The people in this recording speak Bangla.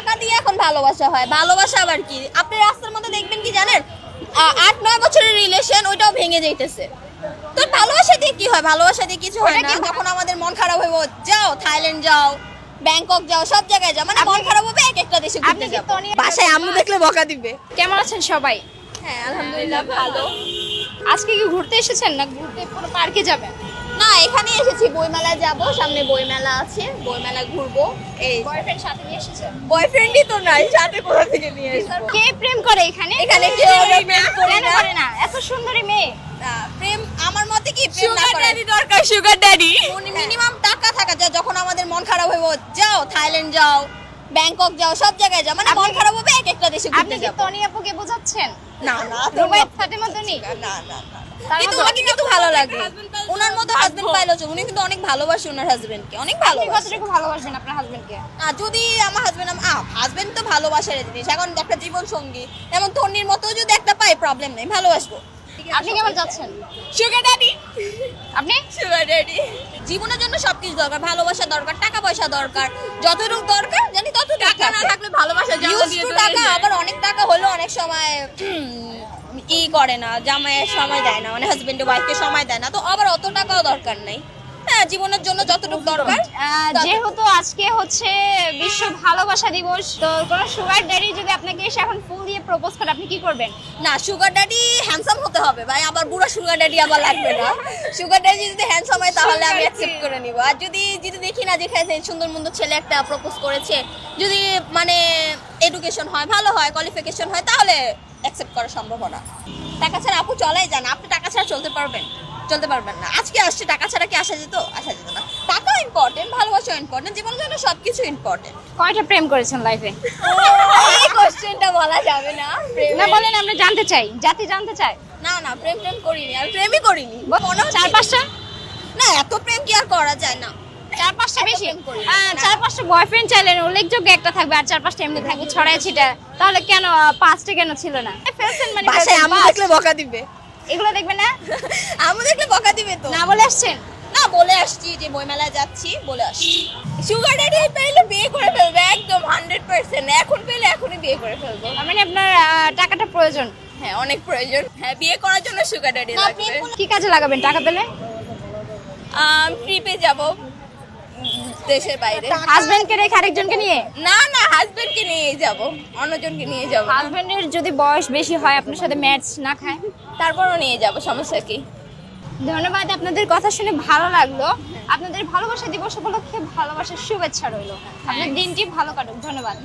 টাকা দিয়ে এখন ভালোবাসা হয়। ভালোবাসা আবার কি, আপনি রাস্তার মধ্যে দেখবেন কি জানেন, 8-9 বছরের রিলেশন ওইটাও ভেঙে যাইতেছে। তো ভালোবাসা দিয়ে কি হয়? ভালোবাসা দিয়ে কিছু হয় না। যখন আমাদের মন খারাপ হইব, যাও থাইল্যান্ড যাও, ব্যাংকক যাও, সব জায়গায় যাও, মানে মন খারাপ হবে এক একটা দেশে ঘুরতে যাও। বাসায় আম্মু দেখলে বকা দিবে। কেমন আছেন সবাই? হ্যাঁ আলহামদুলিল্লাহ ভালো। আজকে কি ঘুরতে এসেছেন না ঘুরতে পুরো পার্কে যাবেন? না, এখানে এসেছি, বইমেলা যাব, সামনে বইমেলা আছে, বইমেলা ঘুরবো। এই বয়ফ্রেন্ড সাথে নিয়ে এসেছেন? বয়ফ্রেন্ডই তো নাই, সাথে কোথা থেকে নিয়ে আসবো? কে প্রেম করে এখানে? এখানে কেউ প্রেম করে না, এত সুন্দরী মেয়ে। প্রেম আমার মতে কি প্রেম না করে, দরকার সুগার ড্যাডি। মিনিমাম টাকা থাকা যায়। যখন আমাদের মন খারাপ হইব, যাও থাইল্যান্ড যাও, ব্যাংকক যাও, সব জায়গায় যাও, মানে মন খারাপ হবে এক একটা দেশে ঘুরতে আপনি কি যাও। তনি আপুকে বোঝাচ্ছেন? না না, রুবাইয়াত ফাতেমা তনি? না না, কিন্তু ওনাকে কিন্তু ভালো লাগে। ওনার মতো হাজবেন্ড পাইলো, উনি কিন্তু অনেক ভালোবাসে ওনার হাজবেন্ডকে, অনেক ভালোবাসে। কতটুকু ভালোবাসবেন আপনার হাজবেন্ডকে? যদি আমার হাজবেন্ড তো ভালোবাসার জিনিস, এখন একটা জীবন সঙ্গী যেমন তন্নির মতো যদি একটা পাই, প্রবলেম নেই, ভালোবাসবো। আপনি কেমন যাচ্ছেন? Sugar daddy. আপনি? Sugar daddy. জীবনের জন্য সবকিছু দরকার, ভালোবাসা দরকার, টাকা পয়সা দরকার, যতটুকু দরকার জানি ততটুকু। টাকা না থাকলে ভালোবাসা জমা দিয়ে টাকা, আবার অনেক টাকা হলো অনেক সময় করে না, জামাইয়ের সময় দেয় না, মানে হাজবেন্ড ওয়াইফকে সময় দেয় না, তো আবার অত টাকাও দরকার নাই। হ্যাঁ, জীবনের জন্য যতটুকু দরকার। যেহেতু আজকে হচ্ছে বিশ্ব ভালোবাসা দিবস, তো কোন সুগার ড্যাডি যদি আপনাকে এসে এখন ফুল দিয়ে প্রপোজ করে, আপনি কি করবেন? না, সুগার ড্যাডি হ্যান্ডসাম হতে হবে ভাই, আবার বুড়ো সুগার ড্যাডি আবার লাগবে না। সুগার ড্যাডি যদি হ্যান্ডসাম হয় তাহলে আমি অ্যাকসেপ্ট করে নিব। আর যদি দেখি না যে সুন্দর মন্দ ছেলে একটা প্রপোজ করেছে, যদি মানে এডুকেশন হয়, ভালো হয়, কোয়ালিফিকেশন হয়, তাহলে অ্যাকসেপ্ট করা সম্ভব না। টাকা ছাড়া আপু চলাই যায় না, আপনি টাকা ছাড়া চলতে পারবেন না। আজকে আসছে, টাকা ছাড়া কি আসা যেত না। টাকা ইম্পর্টেন্ট, ভালোবাসা ইম্পর্টেন্ট, জীবনের জন্য সবকিছু ইম্পর্টেন্ট। কয়টা প্রেম করেছেন লাইফে? এই কোশ্চেনটা বলা যাবে না। না বলেন, আমরা জানতে চাই, জানতে চাই। না প্রেম করিনি, আমি প্রেমই করিনি। 4-5টা? না, এত প্রেম কি আর করা যায় না। 4-5টা বেশি? 4-5টা বয়ফ্রেন্ড চাইলেন, উল্লেখযোগ্য একটা থাকবে, আর 4-5টা এমনি থাকবে ছড়ায় ছিটা, তাহলে কেন 5টা কেন ছিল না? ফেলছেন মানে বাসায় আম্মু দেখলে বকা দিবে। এগুলো দেখবেন না? আম্মু দেখলে বকা দিবে তো। না বলে আসছেন? না, বলে আসছি যে বইমেলা যাচ্ছি, বলে আসছি। সুগার ড্যাডি পেলে বিয়ে করে ফেলবে একদম 100%। এখন পেলে এখনই বিয়ে করে ফেলবো। মানে আপনার টাকাটা প্রয়োজন? হ্যাঁ, অনেক প্রয়োজন। হ্যাঁ, বিয়ে করার জন্য সুগার ড্যাডি লাগবে। কি কাজে লাগাবেন টাকা পেলে? ট্রিপে যাব দেশের বাইরে। হাজবেন্ডকে রেখে আরেকজনকে নিয়ে? না, হাজবেন্ডকে নিয়ে যাব, অন্যজনকে নিয়ে যাব। হাজবেন্ডের যদি বয়স বেশি হয়, আপনার সাথে ম্যাচ না খায়, তারপরও নিয়ে যাব, সমস্যা কি? ধন্যবাদ, আপনাদের কথা শুনে ভালো লাগলো। আপনাদের ভালোবাসা দিবস উপলক্ষে ভালোবাসার শুভেচ্ছা রইল। আপনার দিনটি ভালো কাটুক। ধন্যবাদ।